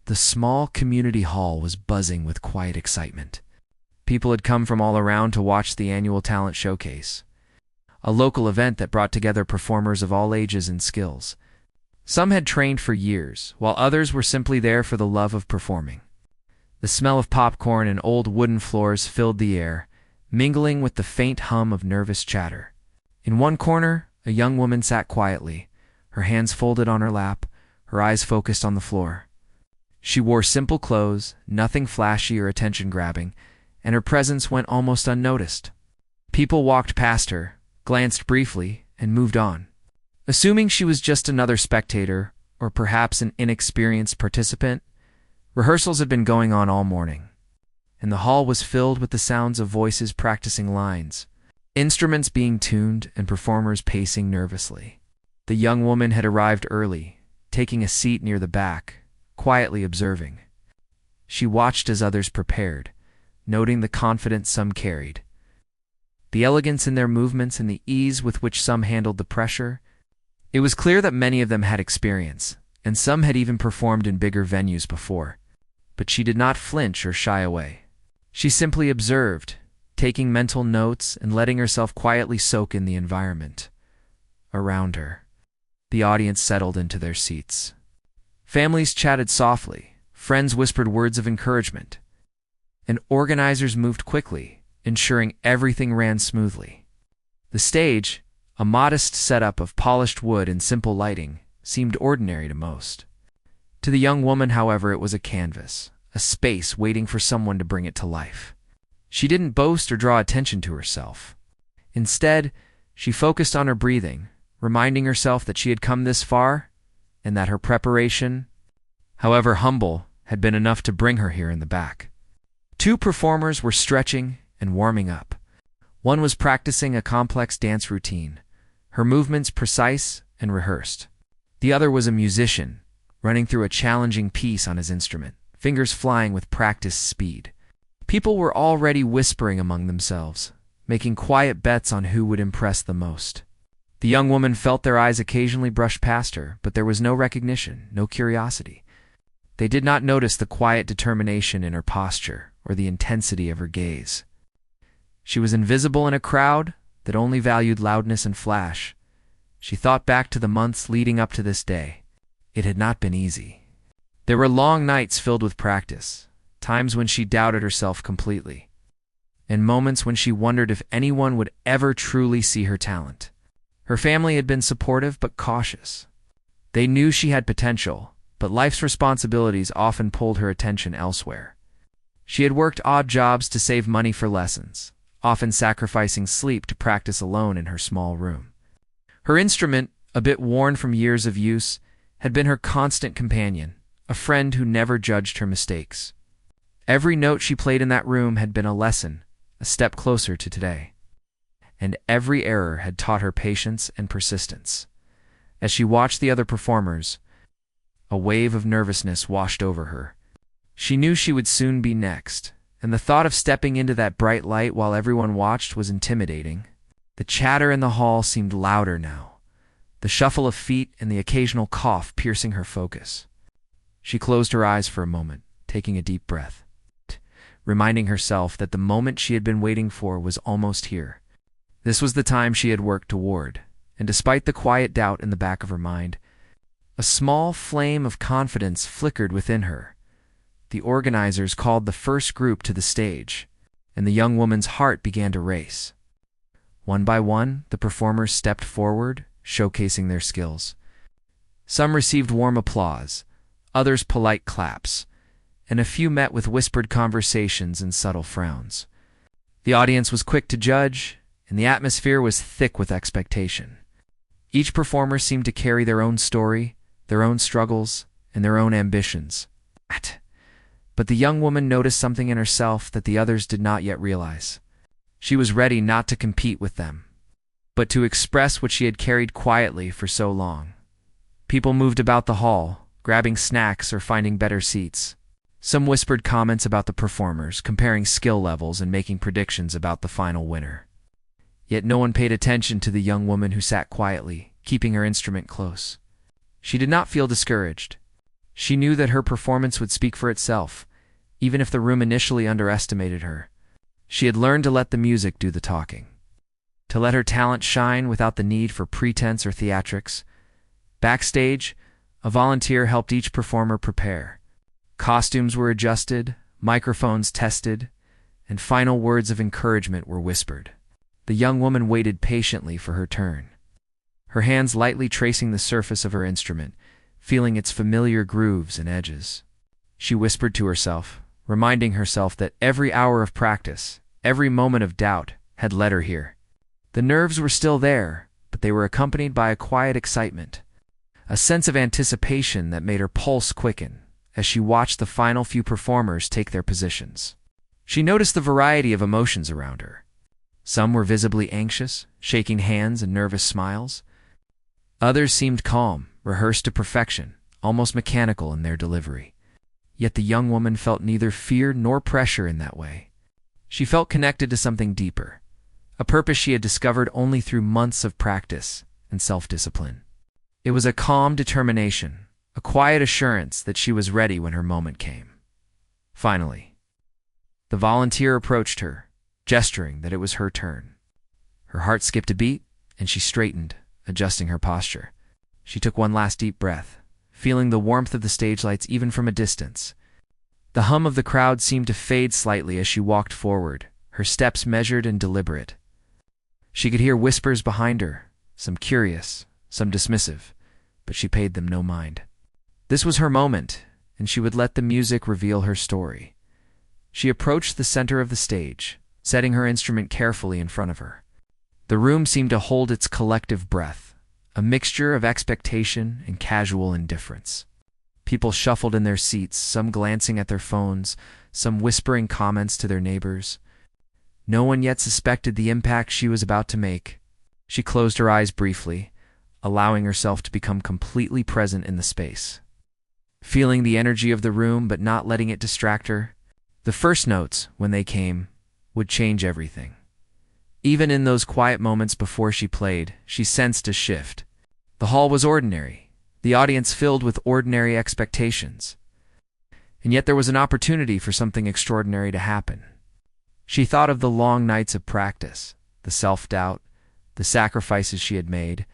The small community hall was buzzing with quiet excitement. People had come from all around to watch the annual talent showcase, a local event that brought together performers of all ages and skills. Some had trained for years, while others were simply there for the love of performing. The smell of popcorn and old wooden floors filled the air, mingling with the faint hum of nervous chatter. In one corner, a young woman sat quietly, her hands folded on her lap, her eyes focused on the floor. She wore simple clothes, nothing flashy or attention-grabbing, and her presence went almost unnoticed. People walked past her, glanced briefly, and moved on, assuming she was just another spectator or perhaps an inexperienced participant. Rehearsals had been going on all morning, and the hall was filled with the sounds of voices practicing lines, instruments being tuned, and performers pacing nervously. The young woman had arrived early, taking a seat near the back, quietly observing. She watched as others prepared, noting the confidence some carried, the elegance in their movements and the ease with which some handled the pressure. It was clear that many of them had experience, and some had even performed in bigger venues before. But she did not flinch or shy away. She simply observed, taking mental notes and letting herself quietly soak in the environment around her. The audience settled into their seats. Families chatted softly, friends whispered words of encouragement, and organizers moved quickly, ensuring everything ran smoothly. The stage, a modest setup of polished wood and simple lighting, seemed ordinary to most. To the young woman, however, it was a canvas, a space waiting for someone to bring it to life. She didn't boast or draw attention to herself. Instead, she focused on her breathing, reminding herself that she had come this far and that her preparation, however humble, had been enough to bring her here in the back. Two performers were stretching and warming up. One was practicing a complex dance routine, her movements precise and rehearsed. The other was a musician, running through a challenging piece on his instrument, fingers flying with practiced speed. People were already whispering among themselves, making quiet bets on who would impress the most. The young woman felt their eyes occasionally brush past her, but there was no recognition, no curiosity. They did not notice the quiet determination in her posture or the intensity of her gaze. She was invisible in a crowd that only valued loudness and flash. She thought back to the months leading up to this day. It had not been easy. There were long nights filled with practice, times when she doubted herself completely, and moments when she wondered if anyone would ever truly see her talent. Her family had been supportive but cautious. They knew she had potential, but life's responsibilities often pulled her attention elsewhere. She had worked odd jobs to save money for lessons, often sacrificing sleep to practice alone in her small room. Her instrument, a bit worn from years of use, had been her constant companion, a friend who never judged her mistakes. Every note she played in that room had been a lesson, a step closer to today. And every error had taught her patience and persistence. As she watched the other performers, a wave of nervousness washed over her. She knew she would soon be next, and the thought of stepping into that bright light while everyone watched was intimidating. The chatter in the hall seemed louder now, the shuffle of feet and the occasional cough piercing her focus. She closed her eyes for a moment, taking a deep breath, reminding herself that the moment she had been waiting for was almost here. This was the time she had worked toward, and despite the quiet doubt in the back of her mind, a small flame of confidence flickered within her. The organizers called the first group to the stage, and the young woman's heart began to race. One by one, the performers stepped forward, showcasing their skills. Some received warm applause, others polite claps, and a few met with whispered conversations and subtle frowns. The audience was quick to judge, and the atmosphere was thick with expectation. Each performer seemed to carry their own story, their own struggles, and their own ambitions. But the young woman noticed something in herself that the others did not yet realize. She was ready not to compete with them, but to express what she had carried quietly for so long. People moved about the hall, grabbing snacks or finding better seats. Some whispered comments about the performers, comparing skill levels and making predictions about the final winner. Yet no one paid attention to the young woman who sat quietly, keeping her instrument close. She did not feel discouraged. She knew that her performance would speak for itself, even if the room initially underestimated her. She had learned to let the music do the talking, to let her talent shine without the need for pretense or theatrics. Backstage, a volunteer helped each performer prepare. Costumes were adjusted, microphones tested, and final words of encouragement were whispered. The young woman waited patiently for her turn, her hands lightly tracing the surface of her instrument, feeling its familiar grooves and edges. She whispered to herself, reminding herself that every hour of practice, every moment of doubt, had led her here. The nerves were still there, but they were accompanied by a quiet excitement, a sense of anticipation that made her pulse quicken as she watched the final few performers take their positions. She noticed the variety of emotions around her. Some were visibly anxious, shaking hands and nervous smiles. Others seemed calm, rehearsed to perfection, almost mechanical in their delivery. Yet the young woman felt neither fear nor pressure in that way. She felt connected to something deeper, a purpose she had discovered only through months of practice and self-discipline. It was a calm determination, a quiet assurance that she was ready when her moment came. Finally, the volunteer approached her, gesturing that it was her turn. Her heart skipped a beat, and she straightened, adjusting her posture. She took one last deep breath, feeling the warmth of the stage lights even from a distance. The hum of the crowd seemed to fade slightly as she walked forward, her steps measured and deliberate. She could hear whispers behind her, some curious, some dismissive, but she paid them no mind. This was her moment, and she would let the music reveal her story. She approached the center of the stage, setting her instrument carefully in front of her. The room seemed to hold its collective breath, a mixture of expectation and casual indifference. People shuffled in their seats, some glancing at their phones, some whispering comments to their neighbors. No one yet suspected the impact she was about to make. She closed her eyes briefly, allowing herself to become completely present in the space. Feeling the energy of the room but not letting it distract her, the first notes, when they came, would change everything. Even in those quiet moments before she played, she sensed a shift. The hall was ordinary, the audience filled with ordinary expectations. And yet there was an opportunity for something extraordinary to happen. She thought of the long nights of practice, the self-doubt, the sacrifices she had made,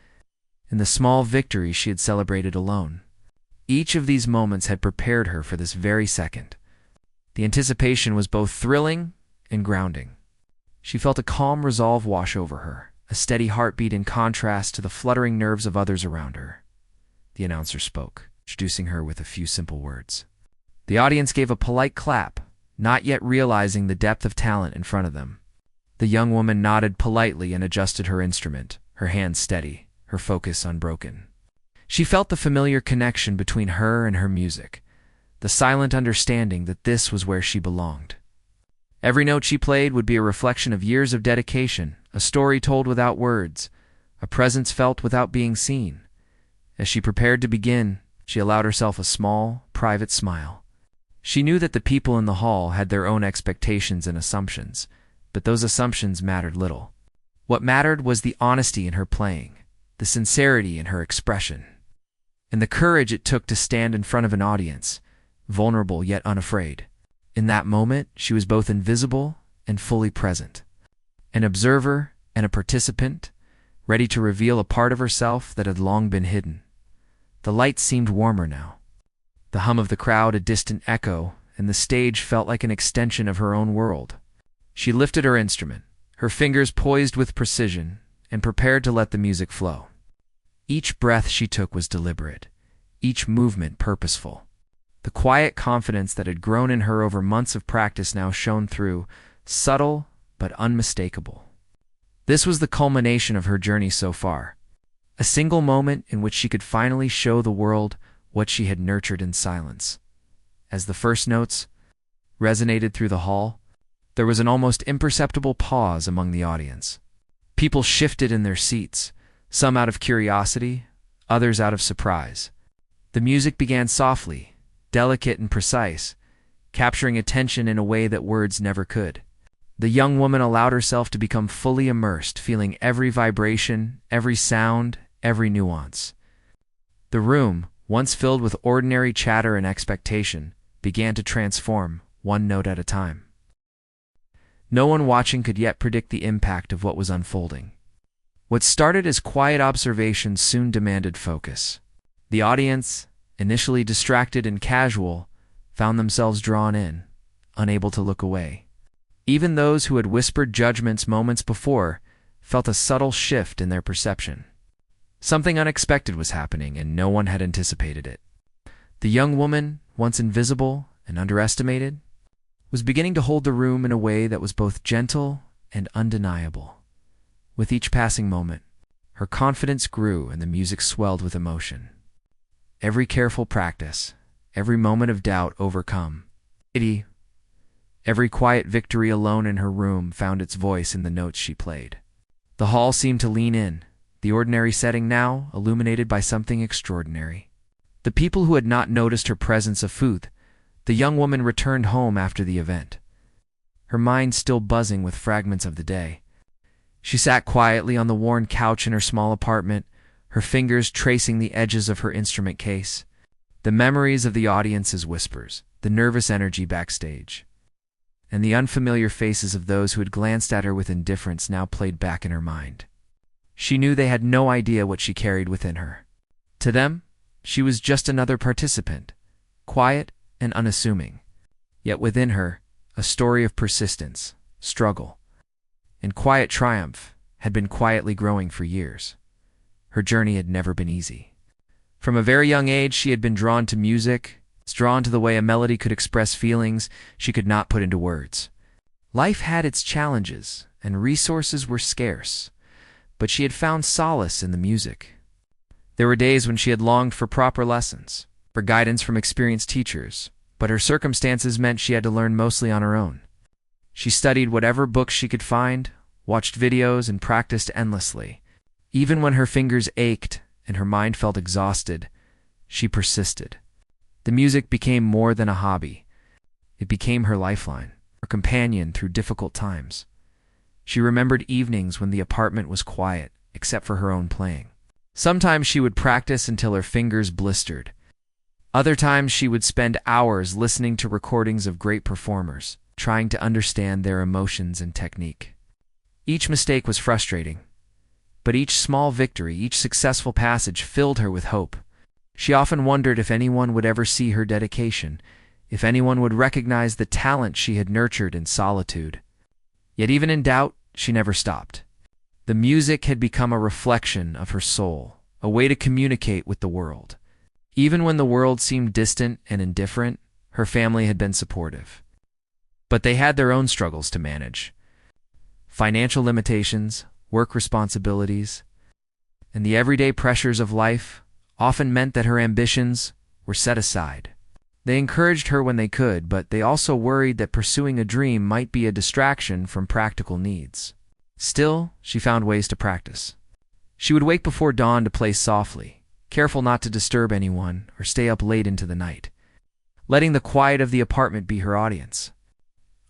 and the small victories she had celebrated alone. Each of these moments had prepared her for this very second. The anticipation was both thrilling and grounding. She felt a calm resolve wash over her, a steady heartbeat in contrast to the fluttering nerves of others around her. The announcer spoke, introducing her with a few simple words. The audience gave a polite clap, not yet realizing the depth of talent in front of them. The young woman nodded politely and adjusted her instrument, her hands steady, her focus unbroken. She felt the familiar connection between her and her music, the silent understanding that this was where she belonged. Every note she played would be a reflection of years of dedication, a story told without words, a presence felt without being seen. As she prepared to begin, she allowed herself a small, private smile. She knew that the people in the hall had their own expectations and assumptions, but those assumptions mattered little. What mattered was the honesty in her playing, the sincerity in her expression, and the courage it took to stand in front of an audience, vulnerable yet unafraid. In that moment, she was both invisible and fully present, an observer and a participant, ready to reveal a part of herself that had long been hidden. The lights seemed warmer now, the hum of the crowd a distant echo, and the stage felt like an extension of her own world. She lifted her instrument, her fingers poised with precision, and prepared to let the music flow. Each breath she took was deliberate, each movement purposeful. The quiet confidence that had grown in her over months of practice now shone through, subtle but unmistakable. This was the culmination of her journey so far, a single moment in which she could finally show the world what she had nurtured in silence. As the first notes resonated through the hall, there was an almost imperceptible pause among the audience. People shifted in their seats, some out of curiosity, others out of surprise. The music began softly, delicate and precise, capturing attention in a way that words never could. The young woman allowed herself to become fully immersed, feeling every vibration, every sound, every nuance. The room, once filled with ordinary chatter and expectation, began to transform, one note at a time. No one watching could yet predict the impact of what was unfolding. What started as quiet observation soon demanded focus. The audience, initially distracted and casual, found themselves drawn in, unable to look away. Even those who had whispered judgments moments before felt a subtle shift in their perception. Something unexpected was happening, and no one had anticipated it. The young woman, once invisible and underestimated, was beginning to hold the room in a way that was both gentle and undeniable. With each passing moment, her confidence grew and the music swelled with emotion. Every careful practice, every moment of doubt overcome. Every quiet victory alone in her room found its voice in the notes she played. The hall seemed to lean in, the ordinary setting now illuminated by something extraordinary. The people who had not noticed her presence afoot, the young woman returned home after the event, her mind still buzzing with fragments of the day. She sat quietly on the worn couch in her small apartment, her fingers tracing the edges of her instrument case. The memories of the audience as whispers, the nervous energy backstage, and the unfamiliar faces of those who had glanced at her with indifference now played back in her mind. She knew they had no idea what she carried within her. To them, she was just another participant, quiet and unassuming. Yet within her, a story of persistence, struggle, and quiet triumph had been quietly growing for years. Her journey had never been easy. From a very young age, she had been drawn to music, drawn to the way a melody could express feelings she could not put into words. Life had its challenges, and resources were scarce, but she had found solace in the music. There were days when she had longed for proper lessons, for guidance from experienced teachers, but her circumstances meant she had to learn mostly on her own. She studied whatever books she could find, watched videos, and practiced endlessly. Even when her fingers ached and her mind felt exhausted, she persisted. The music became more than a hobby. It became her lifeline, her companion through difficult times. She remembered evenings when the apartment was quiet, except for her own playing. Sometimes she would practice until her fingers blistered. Other times she would spend hours listening to recordings of great performers, trying to understand their emotions and technique. Each mistake was frustrating, but each small victory, each successful passage filled her with hope. She often wondered if anyone would ever see her dedication, if anyone would recognize the talent she had nurtured in solitude. Yet even in doubt, she never stopped. The music had become a reflection of her soul, a way to communicate with the world. Even when the world seemed distant and indifferent, her family had been supportive. But they had their own struggles to manage. Financial limitations, work responsibilities, and the everyday pressures of life often meant that her ambitions were set aside. They encouraged her when they could, but they also worried that pursuing a dream might be a distraction from practical needs. Still, she found ways to practice. She would wake before dawn to play softly, careful not to disturb anyone or stay up late into the night, letting the quiet of the apartment be her audience.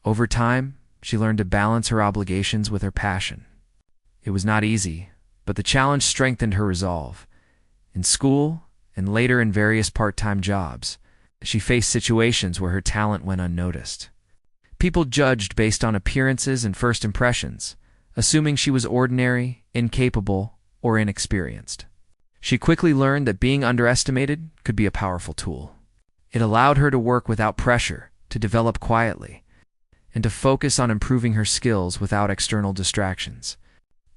Over time, she learned to balance her obligations with her passion. It was not easy, but the challenge strengthened her resolve. In school, and later in various part-time jobs, she faced situations where her talent went unnoticed. People judged based on appearances and first impressions, assuming she was ordinary, incapable, or inexperienced. She quickly learned that being underestimated could be a powerful tool. It allowed her to work without pressure, to develop quietly, and to focus on improving her skills without external distractions.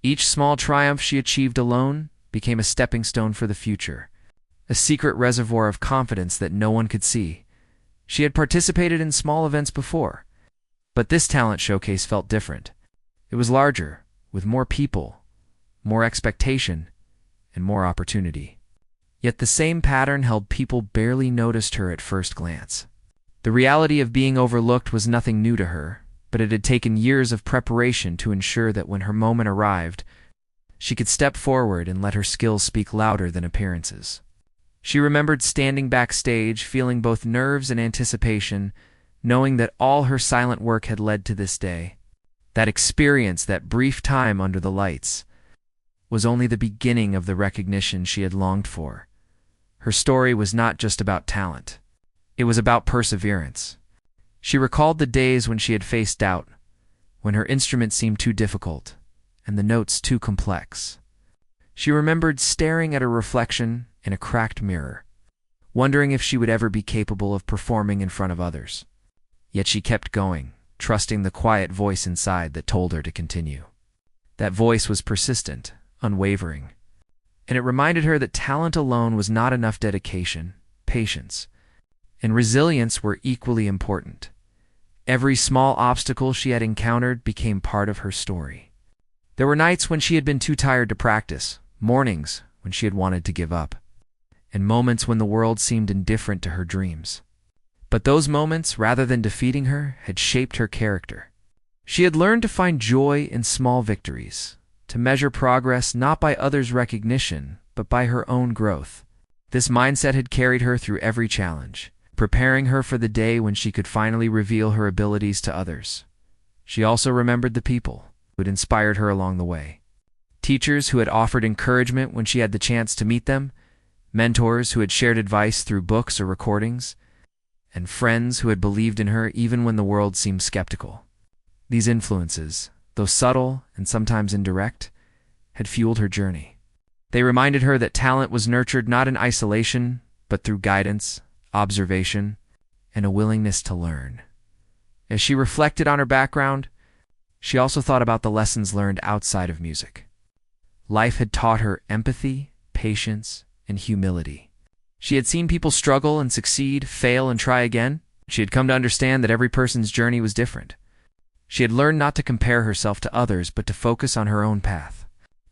Each small triumph she achieved alone became a stepping stone for the future, a secret reservoir of confidence that no one could see. She had participated in small events before, but this talent showcase felt different. It was larger, with more people, more expectation, and more opportunity. Yet the same pattern held people barely noticed her at first glance. The reality of being overlooked was nothing new to her, but it had taken years of preparation to ensure that when her moment arrived, she could step forward and let her skills speak louder than appearances. She remembered standing backstage, feeling both nerves and anticipation, knowing that all her silent work had led to this day. That experience, that brief time under the lights, was only the beginning of the recognition she had longed for. Her story was not just about talent. It was about perseverance. She recalled the days when she had faced doubt, when her instrument seemed too difficult and the notes too complex. She remembered staring at her reflection in a cracked mirror, wondering if she would ever be capable of performing in front of others. Yet she kept going, trusting the quiet voice inside that told her to continue. That voice was persistent, unwavering, and it reminded her that talent alone was not enough. Dedication, patience, and resilience were equally important. Every small obstacle she had encountered became part of her story. There were nights when she had been too tired to practice, mornings when she had wanted to give up, and moments when the world seemed indifferent to her dreams. But those moments, rather than defeating her, had shaped her character. She had learned to find joy in small victories, to measure progress not by others' recognition, but by her own growth. This mindset had carried her through every challenge, preparing her for the day when she could finally reveal her abilities to others. She also remembered the people who had inspired her along the way. Teachers who had offered encouragement when she had the chance to meet them, mentors who had shared advice through books or recordings, and friends who had believed in her even when the world seemed skeptical. These influences, though subtle and sometimes indirect, had fueled her journey. They reminded her that talent was nurtured not in isolation, but through guidance, observation, and a willingness to learn. As she reflected on her background, she also thought about the lessons learned outside of music. Life had taught her empathy, patience, and humility. She had seen people struggle and succeed, fail and try again. She had come to understand that every person's journey was different. She had learned not to compare herself to others, but to focus on her own path.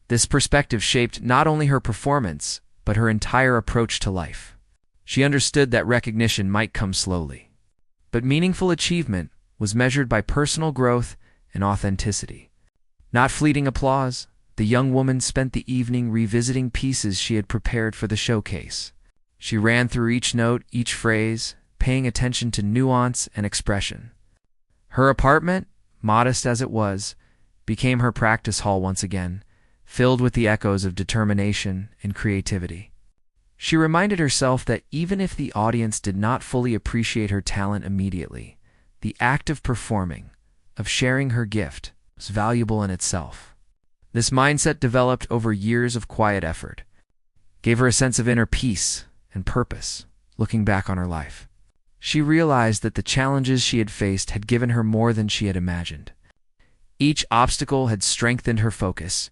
This perspective shaped not only her performance, but her entire approach to life. She understood that recognition might come slowly, but meaningful achievement was measured by personal growth and authenticity. Not fleeting applause, the young woman spent the evening revisiting pieces she had prepared for the showcase. She ran through each note, each phrase, paying attention to nuance and expression. Her apartment, modest as it was, became her practice hall once again, filled with the echoes of determination and creativity. She reminded herself that even if the audience did not fully appreciate her talent immediately, the act of performing, of sharing her gift, was valuable in itself. This mindset developed over years of quiet effort, gave her a sense of inner peace and purpose. Looking back on her life, she realized that the challenges she had faced had given her more than she had imagined. Each obstacle had strengthened her focus.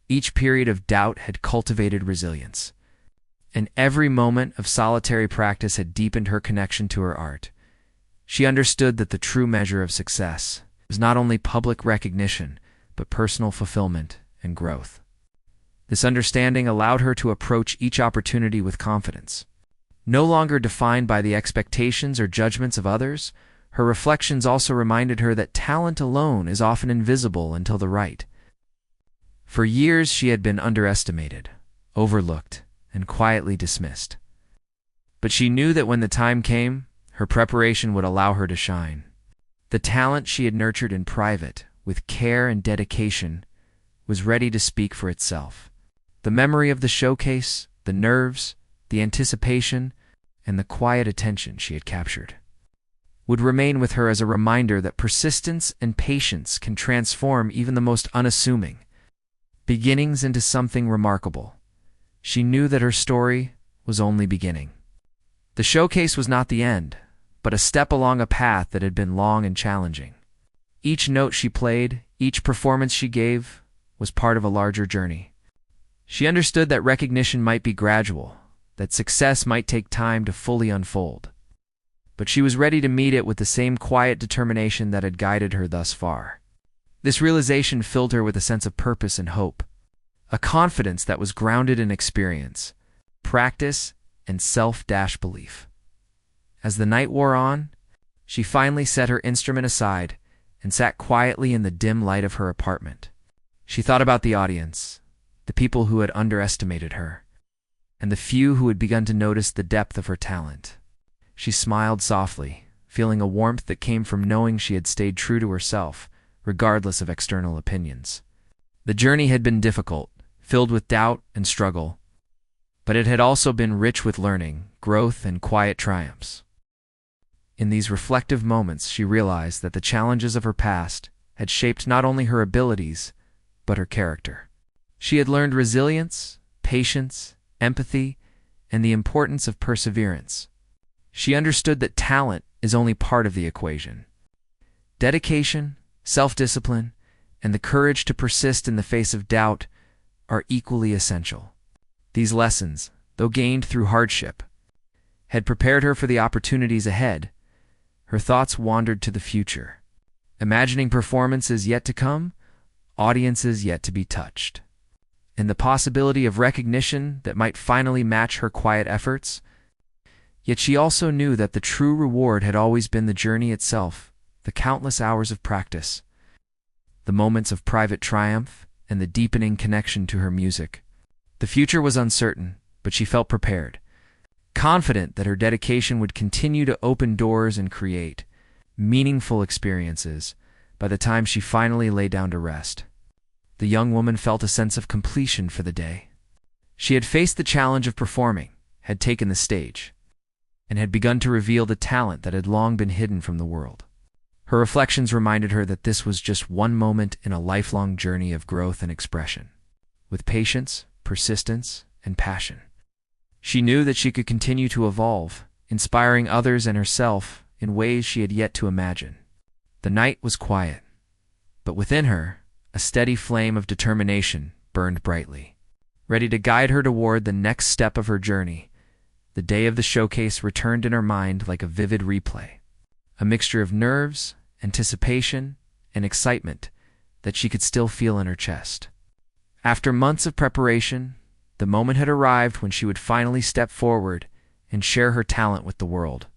Each period of doubt had cultivated resilience. And every moment of solitary practice had deepened her connection to her art. She understood that the true measure of success was not only public recognition, but personal fulfillment and growth. This understanding allowed her to approach each opportunity with confidence. No longer defined by the expectations or judgments of others, her reflections also reminded her that talent alone is often invisible until the right. For years she had been underestimated, overlooked, and quietly dismissed. But she knew that when the time came, her preparation would allow her to shine. The talent she had nurtured in private, with care and dedication, was ready to speak for itself. The memory of the showcase, the nerves, the anticipation, and the quiet attention she had captured would remain with her as a reminder that persistence and patience can transform even the most unassuming beginnings into something remarkable. She knew that her story was only beginning. The showcase was not the end, but a step along a path that had been long and challenging. Each note she played, each performance she gave, was part of a larger journey. She understood that recognition might be gradual, that success might take time to fully unfold. But she was ready to meet it with the same quiet determination that had guided her thus far. This realization filled her with a sense of purpose and hope, a confidence that was grounded in experience, practice, and self-belief. As the night wore on, she finally set her instrument aside and sat quietly in the dim light of her apartment. She thought about the audience, the people who had underestimated her, and the few who had begun to notice the depth of her talent. She smiled softly, feeling a warmth that came from knowing she had stayed true to herself, regardless of external opinions. The journey had been difficult, filled with doubt and struggle, but it had also been rich with learning, growth, and quiet triumphs. In these reflective moments, she realized that the challenges of her past had shaped not only her abilities, but her character. She had learned resilience, patience, empathy, and the importance of perseverance. She understood that talent is only part of the equation. Dedication, self-discipline, and the courage to persist in the face of doubt are equally essential. These lessons, though gained through hardship, had prepared her for the opportunities ahead. Her thoughts wandered to the future, imagining performances yet to come, audiences yet to be touched, and the possibility of recognition that might finally match her quiet efforts. Yet she also knew that the true reward had always been the journey itself, the countless hours of practice, the moments of private triumph, and the deepening connection to her music. The future was uncertain, but she felt prepared, confident that her dedication would continue to open doors and create meaningful experiences by the time she finally lay down to rest. The young woman felt a sense of completion for the day. She had faced the challenge of performing, had taken the stage, and had begun to reveal the talent that had long been hidden from the world. Her reflections reminded her that this was just one moment in a lifelong journey of growth and expression. With patience, persistence, and passion, she knew that she could continue to evolve, inspiring others and herself in ways she had yet to imagine. The night was quiet, but within her, a steady flame of determination burned brightly, ready to guide her toward the next step of her journey. The day of the showcase returned in her mind like a vivid replay, a mixture of nerves, anticipation, and excitement that she could still feel in her chest. After months of preparation, the moment had arrived when she would finally step forward and share her talent with the world.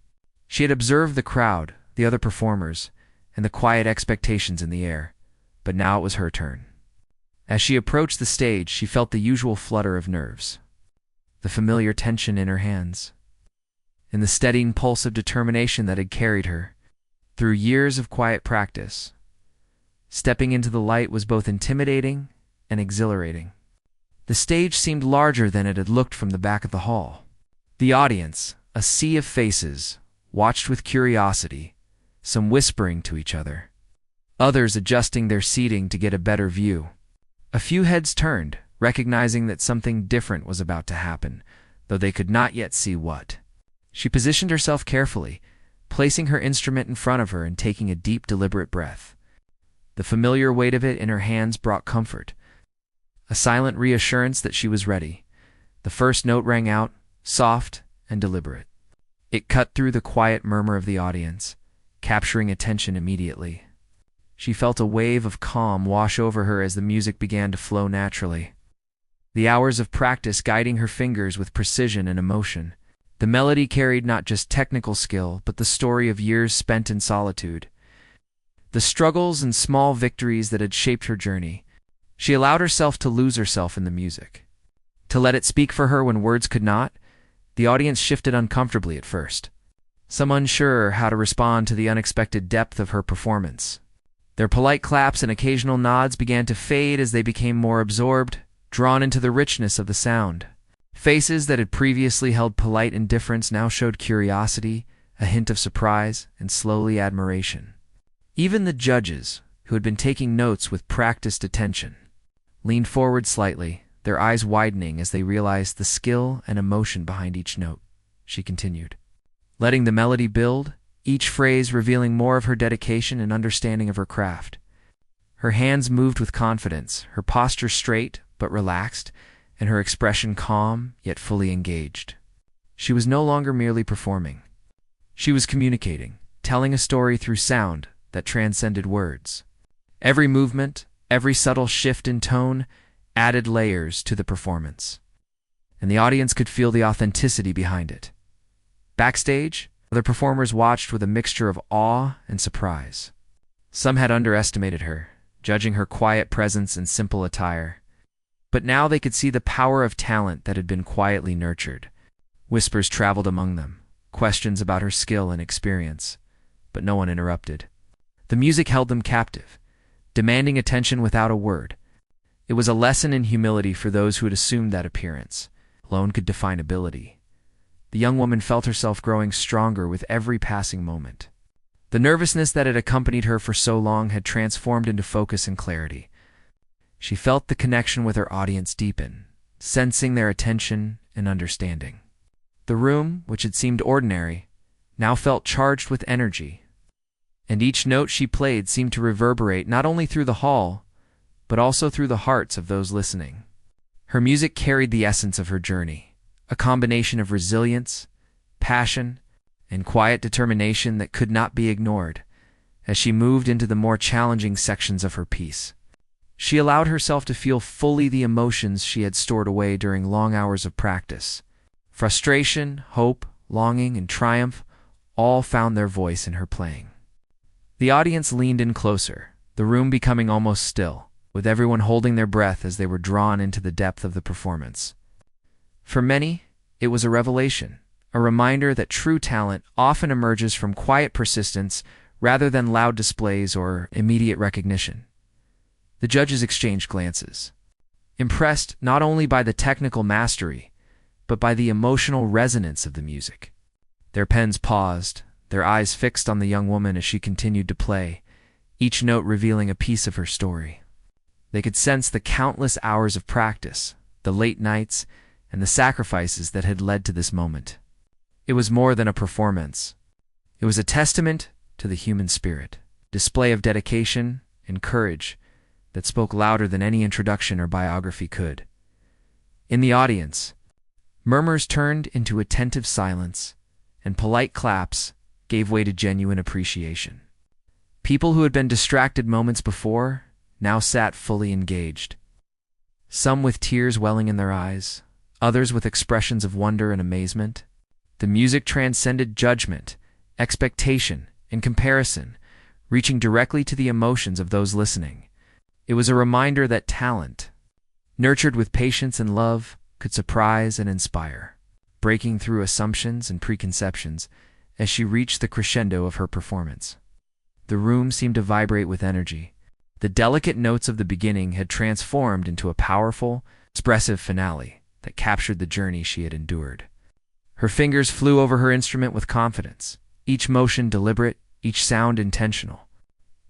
She had observed the crowd, the other performers, and the quiet expectations in the air, but now it was her turn. As she approached the stage, she felt the usual flutter of nerves, the familiar tension in her hands, and the steadying pulse of determination that had carried her through years of quiet practice. Stepping into the light was both intimidating and exhilarating. The stage seemed larger than it had looked from the back of the hall. The audience, a sea of faces, watched with curiosity, some whispering to each other, others adjusting their seating to get a better view. A few heads turned, recognizing that something different was about to happen, though they could not yet see what. She positioned herself carefully, placing her instrument in front of her and taking a deep, deliberate breath. The familiar weight of it in her hands brought comfort, a silent reassurance that she was ready. The first note rang out, soft and deliberate. It cut through the quiet murmur of the audience, capturing attention immediately. She felt a wave of calm wash over her as the music began to flow naturally, the hours of practice guiding her fingers with precision and emotion. The melody carried not just technical skill, but the story of years spent in solitude, the struggles and small victories that had shaped her journey. She allowed herself to lose herself in the music, to let it speak for her when words could not. The audience shifted uncomfortably at first, some unsure how to respond to the unexpected depth of her performance. Their polite claps and occasional nods began to fade as they became more absorbed, drawn into the richness of the sound. Faces that had previously held polite indifference now showed curiosity, a hint of surprise, and slowly admiration. Even the judges, who had been taking notes with practiced attention, leaned forward slightly, their eyes widening as they realized the skill and emotion behind each note. She continued, letting the melody build, each phrase revealing more of her dedication and understanding of her craft. Her hands moved with confidence, her posture straight but relaxed, and her expression calm yet fully engaged. She was no longer merely performing. She was communicating, telling a story through sound that transcended words. Every movement, every subtle shift in tone added layers to the performance, and the audience could feel the authenticity behind it. Backstage, other performers watched with a mixture of awe and surprise. Some had underestimated her, judging her quiet presence and simple attire. But now they could see the power of talent that had been quietly nurtured. Whispers traveled among them, questions about her skill and experience, but no one interrupted. The music held them captive, demanding attention without a word. It was a lesson in humility for those who had assumed that appearance, alone could define ability. The young woman felt herself growing stronger with every passing moment. The nervousness that had accompanied her for so long had transformed into focus and clarity. She felt the connection with her audience deepen, sensing their attention and understanding. The room, which had seemed ordinary, now felt charged with energy, and each note she played seemed to reverberate not only through the hall, but also through the hearts of those listening. Her music carried the essence of her journey, a combination of resilience, passion, and quiet determination that could not be ignored. As she moved into the more challenging sections of her piece, she allowed herself to feel fully the emotions she had stored away during long hours of practice. Frustration, hope, longing, and triumph all found their voice in her playing. The audience leaned in closer, the room becoming almost still, with everyone holding their breath as they were drawn into the depth of the performance. For many, it was a revelation, a reminder that true talent often emerges from quiet persistence rather than loud displays or immediate recognition. The judges exchanged glances, impressed not only by the technical mastery, but by the emotional resonance of the music. Their pens paused, their eyes fixed on the young woman as she continued to play, each note revealing a piece of her story. They could sense the countless hours of practice, the late nights, and the sacrifices that had led to this moment. It was more than a performance. It was a testament to the human spirit, display of dedication and courage that spoke louder than any introduction or biography could. In the audience, murmurs turned into attentive silence, and polite claps gave way to genuine appreciation. People who had been distracted moments before now sat fully engaged, some with tears welling in their eyes, others with expressions of wonder and amazement. The music transcended judgment, expectation, and comparison, reaching directly to the emotions of those listening. It was a reminder that talent, nurtured with patience and love, could surprise and inspire, breaking through assumptions and preconceptions as she reached the crescendo of her performance. The room seemed to vibrate with energy. The delicate notes of the beginning had transformed into a powerful, expressive finale that captured the journey she had endured. Her fingers flew over her instrument with confidence, each motion deliberate, each sound intentional.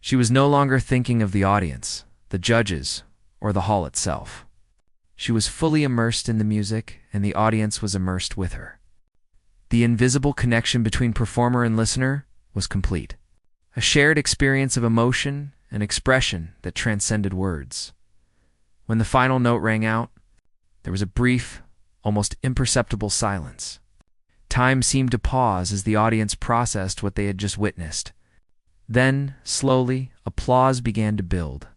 She was no longer thinking of the audience, the judges, or the hall itself. She was fully immersed in the music, and the audience was immersed with her. The invisible connection between performer and listener was complete, a shared experience of emotion and expression that transcended words. When the final note rang out, there was a brief, almost imperceptible silence. Time seemed to pause as the audience processed what they had just witnessed. Then, slowly, applause began to build,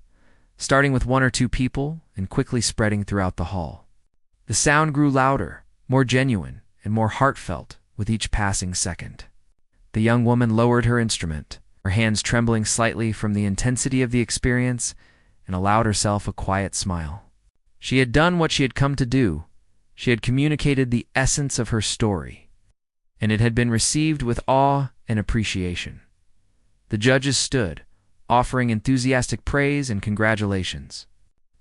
starting with one or two people and quickly spreading throughout the hall. The sound grew louder, more genuine, and more heartfelt with each passing second. The young woman lowered her instrument, her hands trembling slightly from the intensity of the experience, and allowed herself a quiet smile. She had done what she had come to do. She had communicated the essence of her story, and it had been received with awe and appreciation. The judges stood, offering enthusiastic praise and congratulations.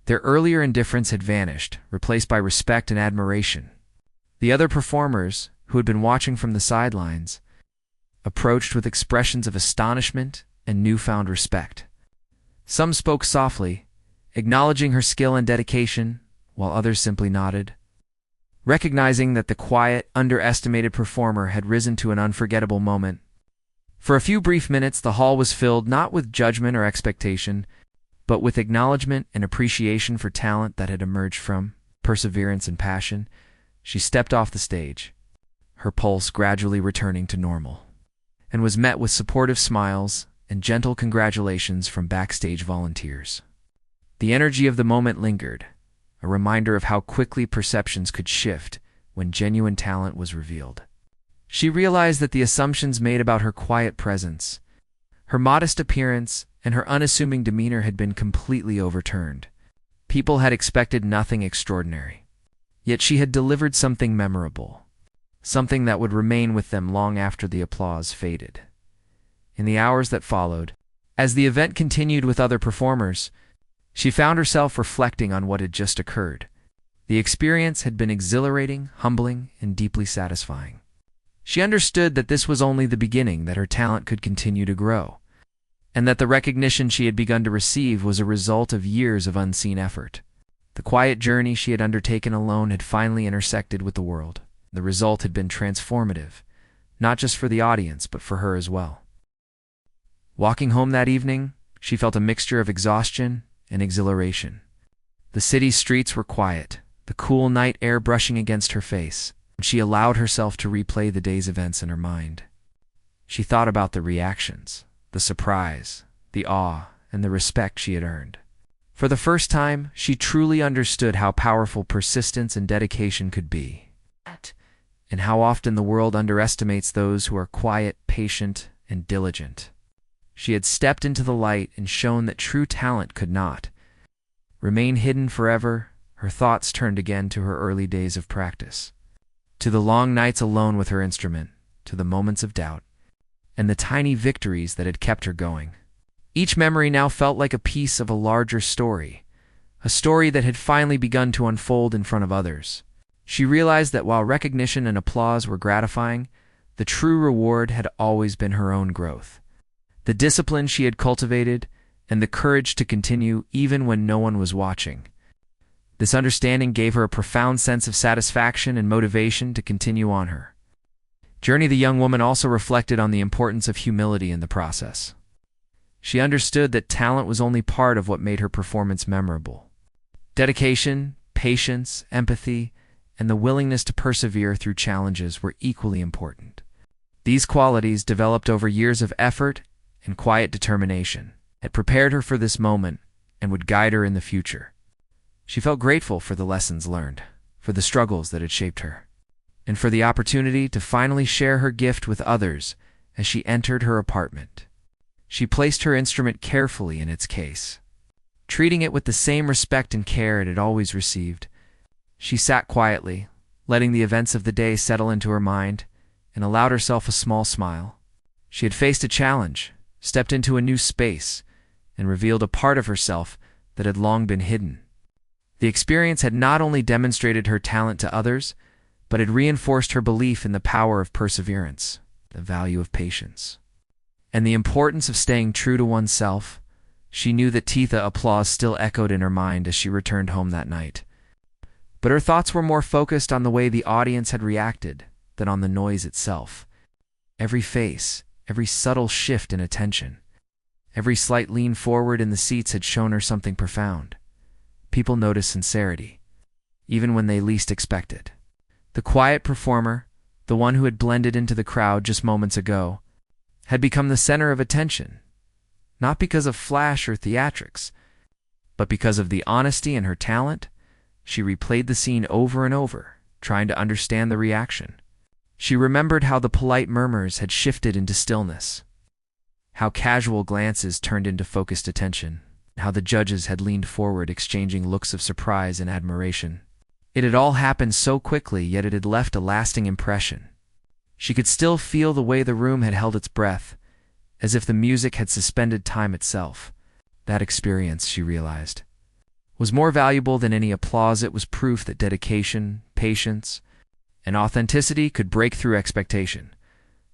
Their earlier indifference had vanished, replaced by respect and admiration. The other performers, who had been watching from the sidelines, approached with expressions of astonishment and newfound respect. Some spoke softly, acknowledging her skill and dedication, while others simply nodded, recognizing that the quiet, underestimated performer had risen to an unforgettable moment. For a few brief minutes, the hall was filled not with judgment or expectation, but with acknowledgement and appreciation for talent that had emerged from perseverance and passion. She stepped off the stage, her pulse gradually returning to normal, and was met with supportive smiles and gentle congratulations from backstage volunteers. The energy of the moment lingered, a reminder of how quickly perceptions could shift when genuine talent was revealed. She realized that the assumptions made about her quiet presence, her modest appearance, and her unassuming demeanor had been completely overturned. People had expected nothing extraordinary, yet she had delivered something memorable, something that would remain with them long after the applause faded. In the hours that followed, as the event continued with other performers, she found herself reflecting on what had just occurred. The experience had been exhilarating, humbling, and deeply satisfying. She understood that this was only the beginning, that her talent could continue to grow, and that the recognition she had begun to receive was a result of years of unseen effort. The quiet journey she had undertaken alone had finally intersected with the world. The result had been transformative, not just for the audience, but for her as well. Walking home that evening, she felt a mixture of exhaustion and exhilaration. The city's streets were quiet, the cool night air brushing against her face, and she allowed herself to replay the day's events in her mind. She thought about the reactions, the surprise, the awe, and the respect she had earned. For the first time, she truly understood how powerful persistence and dedication could be, and how often the world underestimates those who are quiet, patient, and diligent. She had stepped into the light and shown that true talent could not remain hidden forever. Her thoughts turned again to her early days of practice, to the long nights alone with her instrument, to the moments of doubt, and the tiny victories that had kept her going. Each memory now felt like a piece of a larger story, a story that had finally begun to unfold in front of others. She realized that while recognition and applause were gratifying, the true reward had always been her own growth. The discipline she had cultivated, and the courage to continue even when no one was watching. This understanding gave her a profound sense of satisfaction and motivation to continue on her journey. The young woman also reflected on the importance of humility in the process. She understood that talent was only part of what made her performance memorable. Dedication, patience, empathy, and the willingness to persevere through challenges were equally important. These qualities, developed over years of effort and quiet determination, had prepared her for this moment and would guide her in the future. She felt grateful for the lessons learned, for the struggles that had shaped her, and for the opportunity to finally share her gift with others. As she entered her apartment, she placed her instrument carefully in its case, treating it with the same respect and care it had always received. She sat quietly, letting the events of the day settle into her mind, and allowed herself a small smile. She had faced a challenge, stepped into a new space, and revealed a part of herself that had long been hidden. The experience had not only demonstrated her talent to others, but had reinforced her belief in the power of perseverance, the value of patience, and the importance of staying true to oneself. She knew that Titha applause still echoed in her mind as she returned home that night. But her thoughts were more focused on the way the audience had reacted than on the noise itself. Every face, every subtle shift in attention, every slight lean forward in the seats had shown her something profound. People noticed sincerity, even when they least expected. The quiet performer, the one who had blended into the crowd just moments ago, had become the center of attention, not because of flash or theatrics, but because of the honesty in her talent. She replayed the scene over and over, trying to understand the reaction. She remembered how the polite murmurs had shifted into stillness, how casual glances turned into focused attention, how the judges had leaned forward exchanging looks of surprise and admiration. It had all happened so quickly, yet it had left a lasting impression. She could still feel the way the room had held its breath, as if the music had suspended time itself. That experience, she realized, was more valuable than any applause. It was proof that dedication, patience, and authenticity could break through expectation.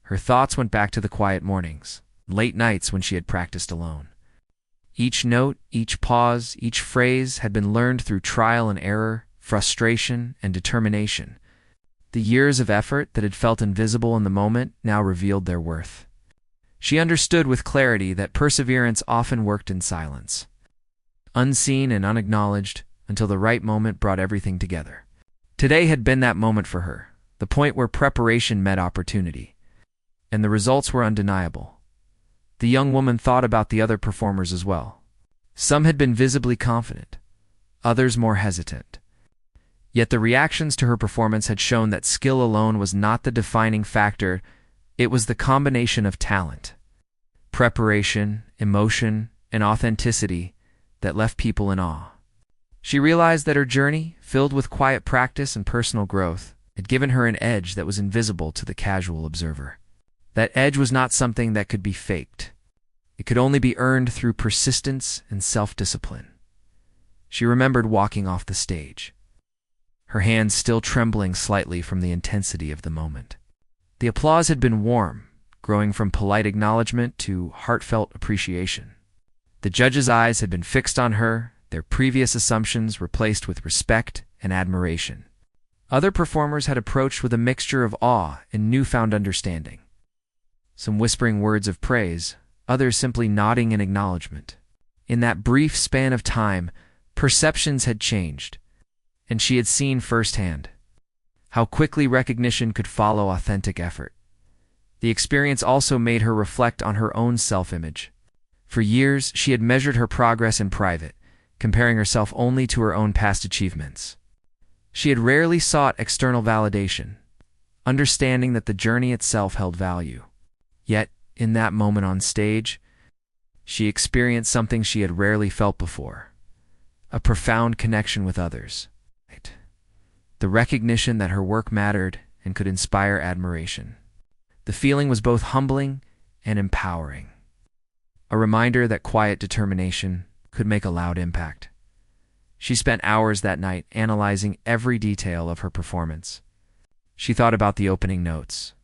Her thoughts went back to the quiet mornings, late nights when she had practiced alone. Each note, each pause, each phrase had been learned through trial and error, frustration and determination. The years of effort that had felt invisible in the moment now revealed their worth. She understood with clarity that perseverance often worked in silence, unseen and unacknowledged, until the right moment brought everything together. Today had been that moment for her, the point where preparation met opportunity, and the results were undeniable. The young woman thought about the other performers as well. Some had been visibly confident, others more hesitant. Yet the reactions to her performance had shown that skill alone was not the defining factor. It was the combination of talent, preparation, emotion, and authenticity that left people in awe. She realized that her journey, filled with quiet practice and personal growth, had given her an edge that was invisible to the casual observer. That edge was not something that could be faked. It could only be earned through persistence and self-discipline. She remembered walking off the stage, her hands still trembling slightly from the intensity of the moment. The applause had been warm, growing from polite acknowledgement to heartfelt appreciation. The judges' eyes had been fixed on her, their previous assumptions replaced with respect and admiration. Other performers had approached with a mixture of awe and newfound understanding. Some whispering words of praise, others simply nodding in acknowledgement. In that brief span of time, perceptions had changed, and she had seen firsthand how quickly recognition could follow authentic effort. The experience also made her reflect on her own self-image. For years, she had measured her progress in private, comparing herself only to her own past achievements. She had rarely sought external validation, understanding that the journey itself held value. Yet, in that moment on stage, she experienced something she had rarely felt before: a profound connection with others. The recognition that her work mattered and could inspire admiration. The feeling was both humbling and empowering. A reminder that quiet determination could make a loud impact. She spent hours that night analyzing every detail of her performance. She thought about the opening notes,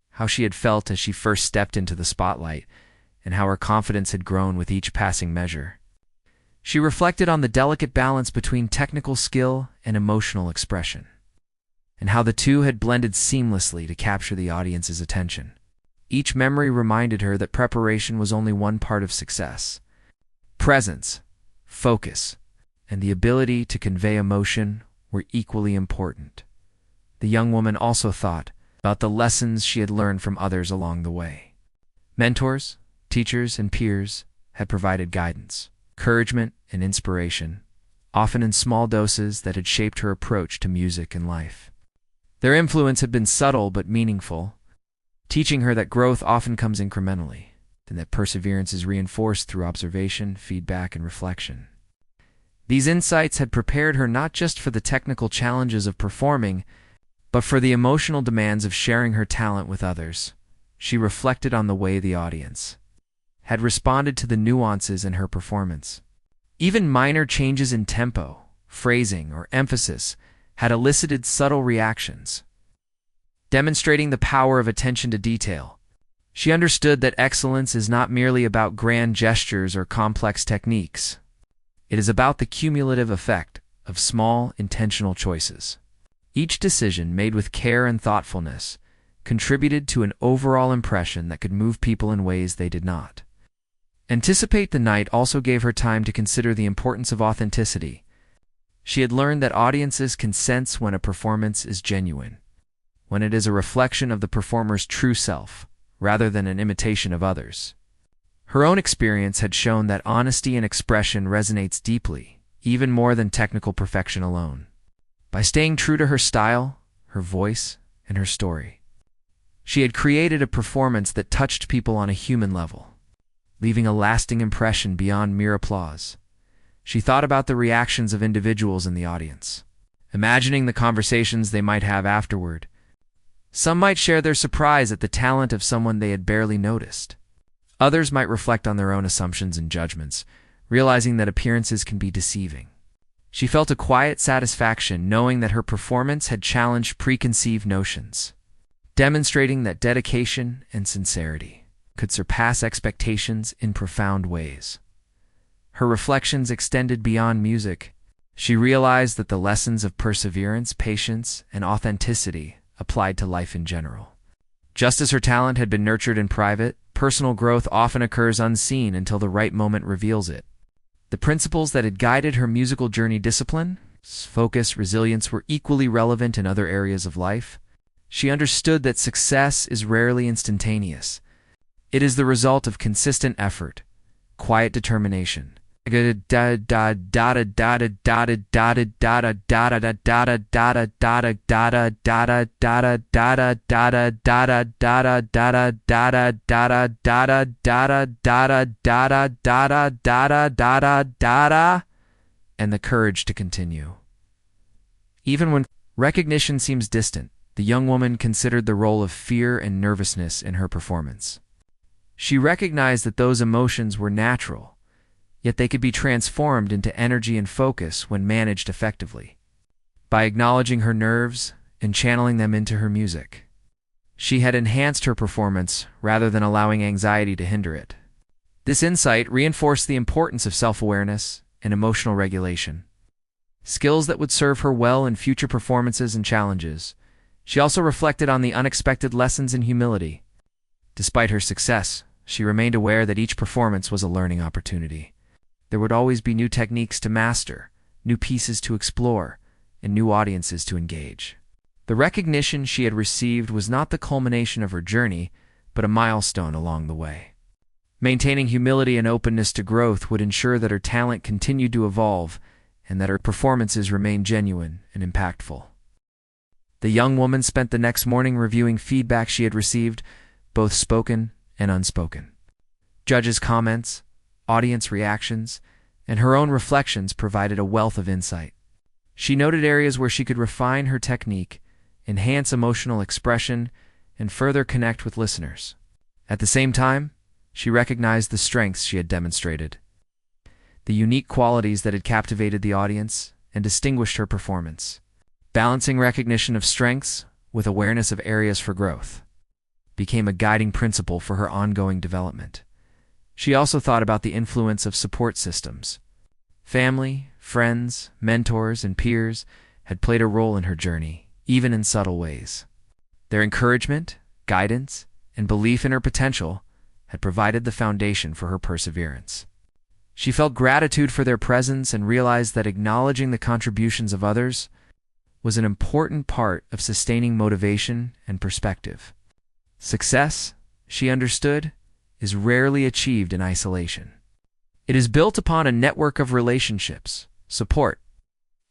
how she had felt as she first stepped into the spotlight, and how her confidence had grown with each passing measure. She reflected on the delicate balance between technical skill and emotional expression, and how the two had blended seamlessly to capture the audience's attention. Each memory reminded her that preparation was only one part of success. Presence, focus, and the ability to convey emotion were equally important. The young woman also thought about the lessons she had learned from others along the way. Mentors, teachers, and peers had provided guidance, encouragement, and inspiration, often in small doses that had shaped her approach to music and life. Their influence had been subtle but meaningful, teaching her that growth often comes incrementally, and that perseverance is reinforced through observation, feedback, and reflection. These insights had prepared her not just for the technical challenges of performing, but for the emotional demands of sharing her talent with others. She reflected on the way the audience had responded to the nuances in her performance. Even minor changes in tempo, phrasing, or emphasis had elicited subtle reactions, demonstrating the power of attention to detail. She understood that excellence is not merely about grand gestures or complex techniques. It is about the cumulative effect of small, intentional choices. Each decision, made with care and thoughtfulness, contributed to an overall impression that could move people in ways they did not. Anticipate the night also gave her time to consider the importance of authenticity. She had learned that audiences can sense when a performance is genuine, when it is a reflection of the performer's true self, rather than an imitation of others. Her own experience had shown that honesty and expression resonates deeply, even more than technical perfection alone. By staying true to her style, her voice, and her story, she had created a performance that touched people on a human level, leaving a lasting impression beyond mere applause. She thought about the reactions of individuals in the audience, imagining the conversations they might have afterward. Some might share their surprise at the talent of someone they had barely noticed. Others might reflect on their own assumptions and judgments, realizing that appearances can be deceiving. She felt a quiet satisfaction knowing that her performance had challenged preconceived notions, demonstrating that dedication and sincerity could surpass expectations in profound ways. Her reflections extended beyond music. She realized that the lessons of perseverance, patience, and authenticity applied to life in general. Just as her talent had been nurtured in private, personal growth often occurs unseen until the right moment reveals it. The principles that had guided her musical journey, discipline, focus, resilience, were equally relevant in other areas of life. She understood that success is rarely instantaneous. It is the result of consistent effort, quiet determination, and the courage to continue. Even when recognition seems distant, the young woman considered the role of fear and nervousness in her performance. She recognized that those emotions were natural, yet they could be transformed into energy and focus when managed effectively. by acknowledging her nerves and channeling them into her music. She had enhanced her performance rather than allowing anxiety to hinder it. This insight reinforced the importance of self-awareness and emotional regulation, skills that would serve her well in future performances and challenges. She also reflected on the unexpected lessons in humility. Despite her success, she remained aware that each performance was a learning opportunity. There would always be new techniques to master, new pieces to explore, and new audiences to engage. The recognition she had received was not the culmination of her journey, but a milestone along the way. Maintaining humility and openness to growth would ensure that her talent continued to evolve and that her performances remained genuine and impactful. The young woman spent the next morning reviewing feedback she had received, both spoken and unspoken. Judges' comments, audience reactions, and her own reflections provided a wealth of insight. She noted areas where she could refine her technique, enhance emotional expression, and further connect with listeners. At the same time, she recognized the strengths she had demonstrated, the unique qualities that had captivated the audience and distinguished her performance. Balancing recognition of strengths with awareness of areas for growth became a guiding principle for her ongoing development. She also thought about the influence of support systems. Family, friends, mentors, and peers had played a role in her journey, even in subtle ways. Their encouragement, guidance, and belief in her potential had provided the foundation for her perseverance. She felt gratitude for their presence and realized that acknowledging the contributions of others was an important part of sustaining motivation and perspective. Success, she understood, is rarely achieved in isolation. It is built upon a network of relationships, support,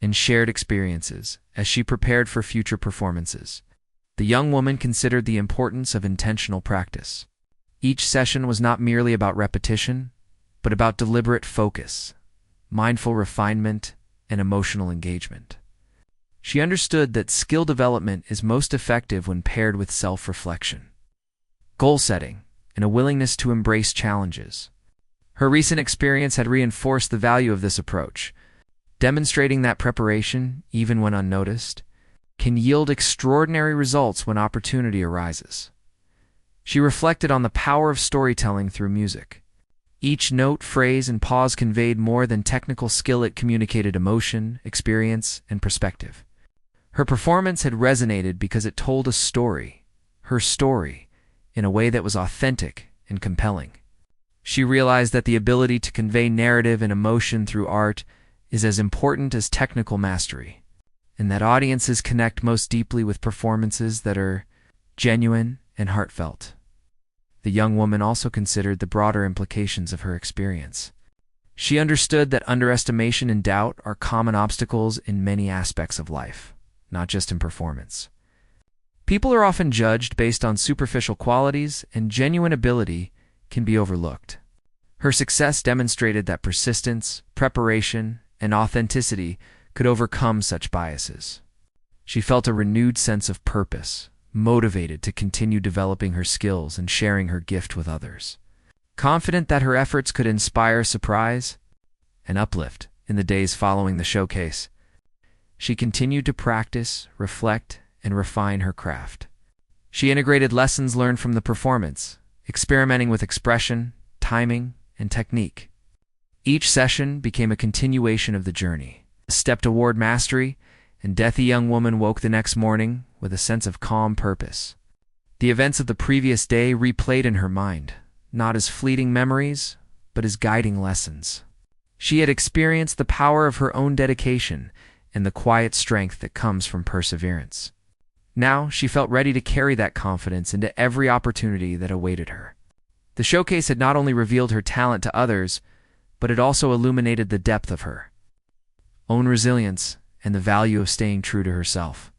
and shared experiences. As she prepared for future performances, the young woman considered the importance of intentional practice. Each session was not merely about repetition, but about deliberate focus, mindful refinement, and emotional engagement. She understood that skill development is most effective when paired with self-reflection, goal setting, and a willingness to embrace challenges. Her recent experience had reinforced the value of this approach, demonstrating that preparation, even when unnoticed, can yield extraordinary results when opportunity arises. She reflected on the power of storytelling through music. Each note, phrase, and pause conveyed more than technical skill. It communicated emotion, experience, and perspective. Her performance had resonated because it told a story, her story, in a way that was authentic and compelling. She realized that the ability to convey narrative and emotion through art is as important as technical mastery, and that audiences connect most deeply with performances that are genuine and heartfelt. The young woman also considered the broader implications of her experience. She understood that underestimation and doubt are common obstacles in many aspects of life, not just in performance. People are often judged based on superficial qualities, and genuine ability can be overlooked. Her success demonstrated that persistence, preparation, and authenticity could overcome such biases. She felt a renewed sense of purpose, motivated to continue developing her skills and sharing her gift with others. Confident that her efforts could inspire surprise and uplift in the days following the showcase, she continued to practice, reflect, and refine her craft. She integrated lessons learned from the performance, experimenting with expression, timing, and technique. Each session became a continuation of the journey, a step toward mastery, and the young woman woke the next morning with a sense of calm purpose. The events of the previous day replayed in her mind, not as fleeting memories, but as guiding lessons. She had experienced the power of her own dedication and the quiet strength that comes from perseverance. Now she felt ready to carry that confidence into every opportunity that awaited her. The showcase had not only revealed her talent to others, but it also illuminated the depth of her own resilience and the value of staying true to herself.